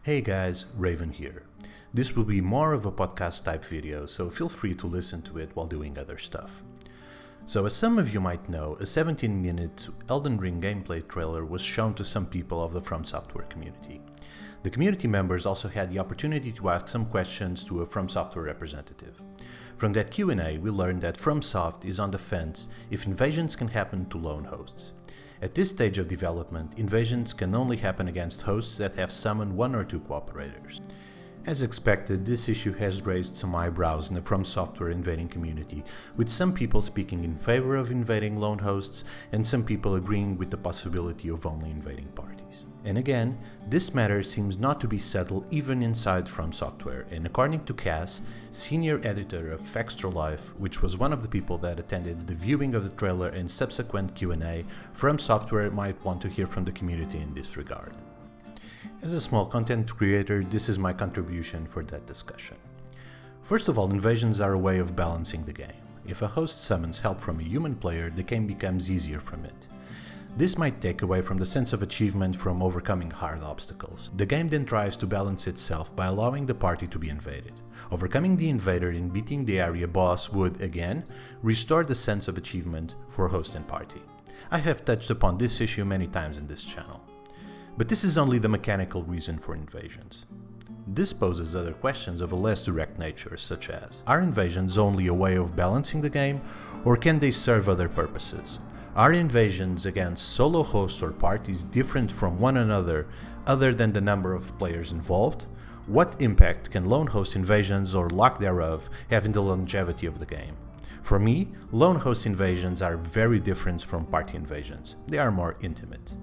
Hey guys, Raven here. This will be more of a podcast type video, so feel free to listen to it while doing other stuff. So as some of you might know, a 17-minute Elden Ring gameplay trailer was shown to some people of the From Software community. The community members also had the opportunity to ask some questions to a From Software representative. From that Q&A, we learned that FromSoft is on the fence if invasions can happen to lone hosts. At this stage of development, invasions can only happen against hosts that have summoned one or two cooperators. As expected, this issue has raised some eyebrows in the From Software invading community, with some people speaking in favor of invading lone hosts and some people agreeing with the possibility of only invading parties. And again, this matter seems not to be settled even inside From Software, and according to Cass, senior editor of Extra Life, which was one of the people that attended the viewing of the trailer and subsequent Q&A, From Software might want to hear from the community in this regard. As a small content creator, this is my contribution for that discussion. First of all, invasions are a way of balancing the game. If a host summons help from a human player, the game becomes easier from it. This might take away from the sense of achievement from overcoming hard obstacles. The game then tries to balance itself by allowing the party to be invaded. Overcoming the invader and beating the area boss would, again, restore the sense of achievement for host and party. I have touched upon this issue many times in this channel. But this is only the mechanical reason for invasions. This poses other questions of a less direct nature, such as, are invasions only a way of balancing the game, or can they serve other purposes? Are invasions against solo hosts or parties different from one another other than the number of players involved? What impact can lone host invasions or lack thereof have in the longevity of the game? For me, lone host invasions are very different from party invasions. They are more intimate.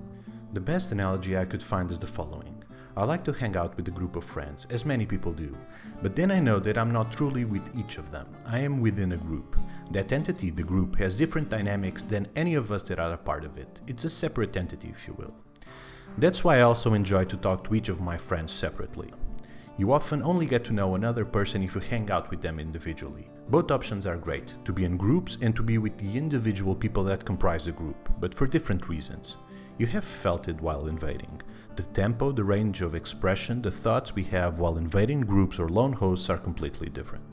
The best analogy I could find is the following. I like to hang out with a group of friends, as many people do, but then I know that I'm not truly with each of them. I am within a group. That entity, the group, has different dynamics than any of us that are a part of it. It's a separate entity, if you will. That's why I also enjoy to talk to each of my friends separately. You often only get to know another person if you hang out with them individually. Both options are great, to be in groups and to be with the individual people that comprise the group, but for different reasons. You have felt it while invading. The tempo, the range of expression, the thoughts we have while invading groups or lone hosts are completely different.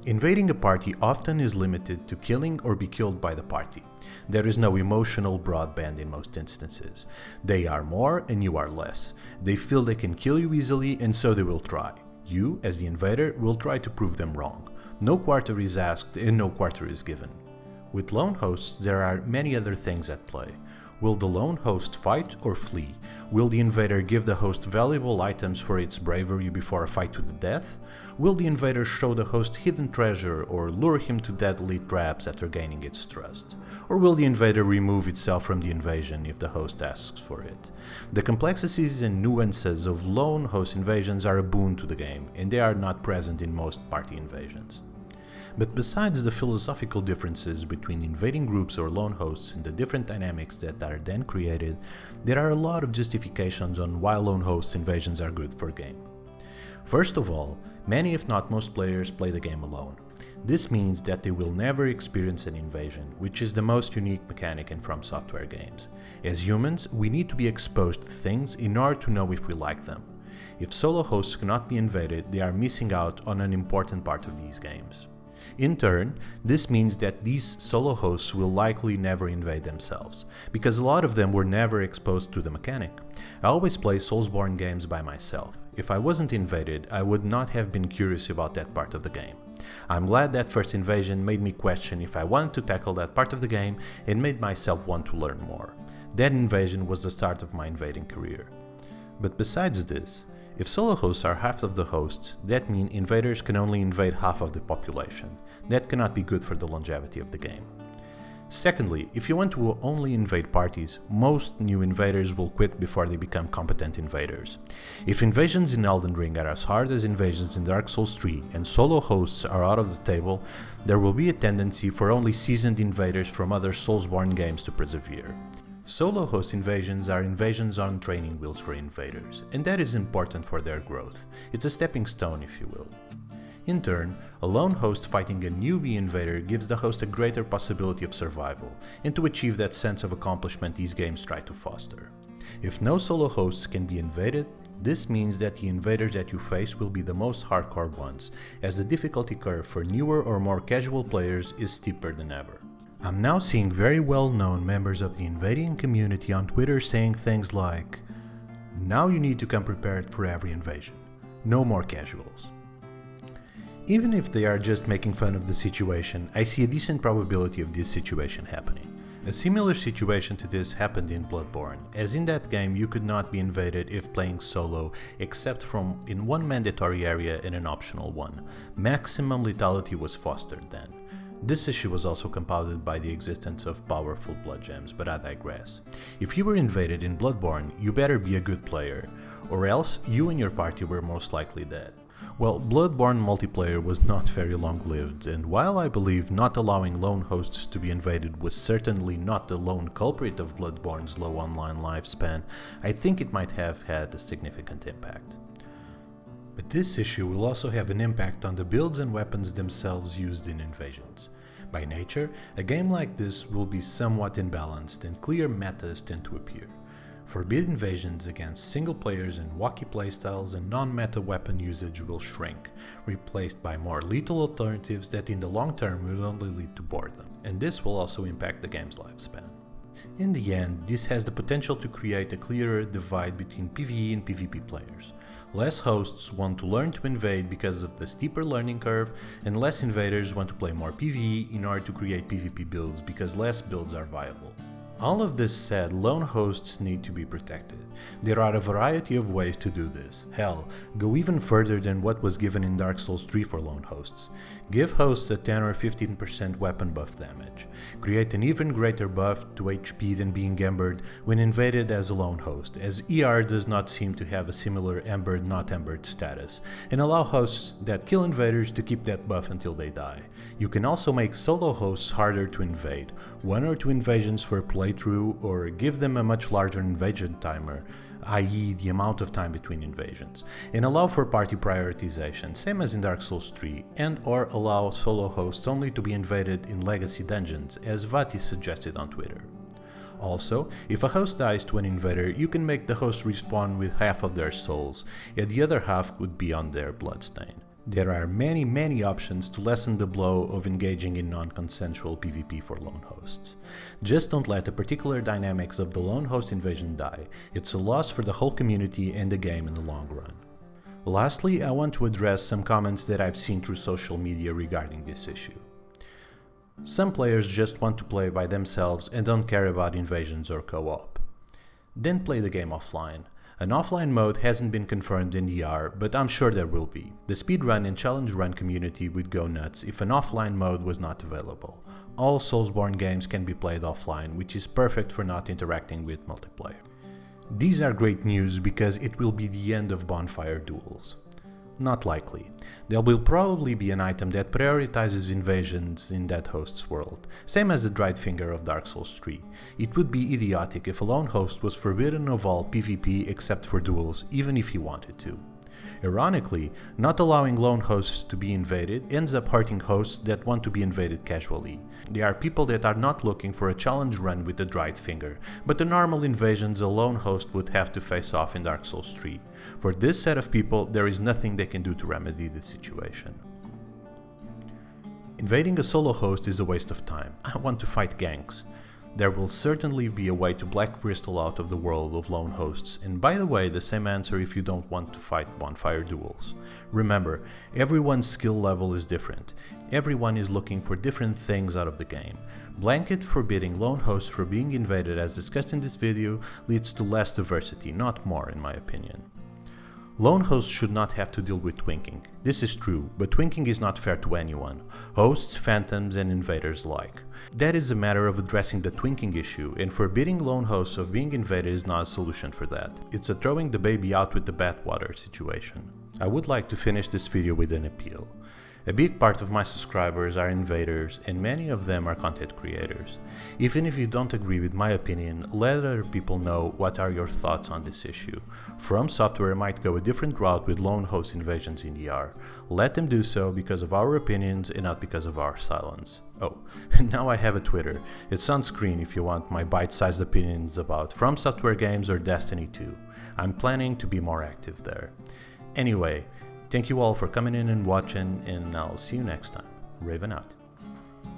Invading a party often is limited to killing or be killed by the party. There is no emotional broadband in most instances. They are more and you are less. They feel they can kill you easily and so they will try. You, as the invader, will try to prove them wrong. No quarter is asked and no quarter is given. With lone hosts, there are many other things at play. Will the lone host fight or flee? Will the invader give the host valuable items for its bravery before a fight to the death? Will the invader show the host hidden treasure or lure him to deadly traps after gaining its trust? Or will the invader remove itself from the invasion if the host asks for it? The complexities and nuances of lone host invasions are a boon to the game, and they are not present in most party invasions. But besides the philosophical differences between invading groups or lone hosts and the different dynamics that are then created, there are a lot of justifications on why lone host invasions are good for a game. First of all, many if not most players play the game alone. This means that they will never experience an invasion, which is the most unique mechanic in From Software games. As humans, we need to be exposed to things in order to know if we like them. If solo hosts cannot be invaded, they are missing out on an important part of these games. In turn, this means that these solo hosts will likely never invade themselves, because a lot of them were never exposed to the mechanic. I always play Soulsborne games by myself. If I wasn't invaded, I would not have been curious about that part of the game. I'm glad that first invasion made me question if I wanted to tackle that part of the game and made myself want to learn more. That invasion was the start of my invading career. But besides this, if solo hosts are half of the hosts, that means invaders can only invade half of the population. That cannot be good for the longevity of the game. Secondly, if you want to only invade parties, most new invaders will quit before they become competent invaders. If invasions in Elden Ring are as hard as invasions in Dark Souls 3 and solo hosts are out of the table, there will be a tendency for only seasoned invaders from other Soulsborne games to persevere. Solo host invasions are invasions on training wheels for invaders, and that is important for their growth. It's a stepping stone, if you will. In turn, a lone host fighting a newbie invader gives the host a greater possibility of survival, and to achieve that sense of accomplishment these games try to foster. If no solo hosts can be invaded, This means that the invaders that you face will be the most hardcore ones, as the difficulty curve for newer or more casual players is steeper than ever. I'm now seeing very well-known members of the invading community on Twitter saying things like, "Now you need to come prepared for every invasion. No more casuals." Even if they are just making fun of the situation, I see a decent probability of this situation happening. A similar situation to this happened in Bloodborne, as in that game you could not be invaded if playing solo except from in one mandatory area and an optional one. Maximum lethality was fostered then. This issue was also compounded by the existence of powerful blood gems, but I digress. If you were invaded in Bloodborne, you better be a good player, or else you and your party were most likely dead. Well, Bloodborne multiplayer was not very long-lived, and while I believe not allowing lone hosts to be invaded was certainly not the lone culprit of Bloodborne's low online lifespan, I think it might have had a significant impact. But this issue will also have an impact on the builds and weapons themselves used in invasions. By nature, a game like this will be somewhat imbalanced and clear metas tend to appear. Forbid invasions against single players and wacky playstyles and non-meta weapon usage will shrink, replaced by more lethal alternatives that in the long term will only lead to boredom, and this will also impact the game's lifespan. In the end, this has the potential to create a clearer divide between PvE and PvP players. Less hosts want to learn to invade because of the steeper learning curve, and less invaders want to play more PvE in order to create PvP builds because less builds are viable. All of this said, lone hosts need to be protected. There are a variety of ways to do this. Hell, go even further than what was given in Dark Souls 3 for lone hosts. Give hosts a 10 or 15% weapon buff damage. Create an even greater buff to HP than being embered when invaded as a lone host, as ER does not seem to have a similar embered not embered status, and allow hosts that kill invaders to keep that buff until they die. You can also make solo hosts harder to invade, 1 or 2 invasions per playthrough, or give them a much larger invasion timer, i.e. the amount of time between invasions, and allow for party prioritization, same as in Dark Souls 3, and or allow solo hosts only to be invaded in legacy dungeons, as Vati suggested on Twitter. Also, if a host dies to an invader, you can make the host respawn with half of their souls, and the other half would be on their bloodstain. There are many options to lessen the blow of engaging in non-consensual PvP for lone hosts. Just don't let the particular dynamics of the lone host invasion die. It's a loss for the whole community and the game in the long run. Lastly, I want to address some comments that I've seen through social media regarding this issue. Some players just want to play by themselves and don't care about invasions or co-op. Then play the game offline. An offline mode hasn't been confirmed in ER, but I'm sure there will be. The speedrun and challenge run community would go nuts if an offline mode was not available. All Soulsborne games can be played offline, which is perfect for not interacting with multiplayer. These are great news because it will be the end of bonfire duels. Not likely. There will probably be an item that prioritizes invasions in that host's world, same as the dried finger of Dark Souls 3. It would be idiotic if a lone host was forbidden of all PvP except for duels, even if he wanted to. Ironically, not allowing lone hosts to be invaded ends up hurting hosts that want to be invaded casually. There are people that are not looking for a challenge run with the dried finger, but the normal invasions a lone host would have to face off in Dark Souls 3. For this set of people, there is nothing they can do to remedy the situation. Invading a solo host is a waste of time. I want to fight ganks. There will certainly be a way to black crystal out of the world of lone hosts, and by the way, the same answer if you don't want to fight bonfire duels. Remember, everyone's skill level is different. Everyone is looking for different things out of the game. Blanket forbidding lone hosts from being invaded as discussed in this video leads to less diversity, not more in my opinion. Lone hosts should not have to deal with twinking. This is true, but twinking is not fair to anyone, hosts, phantoms, and invaders alike. That is a matter of addressing the twinking issue, and forbidding lone hosts of being invaded is not a solution for that. It's a throwing the baby out with the bathwater situation. I would like to finish this video with an appeal. A big part of my subscribers are invaders, and many of them are content creators. Even if you don't agree with my opinion, let other people know what are your thoughts on this issue. From Software might go a different route with lone host invasions in ER. Let them do so because of our opinions and not because of our silence. Oh, and now I have a Twitter. It's on screen if you want my bite-sized opinions about From Software games or Destiny 2. I'm planning to be more active there. Anyway, thank you all for coming in and watching, and I'll see you next time. Raven out.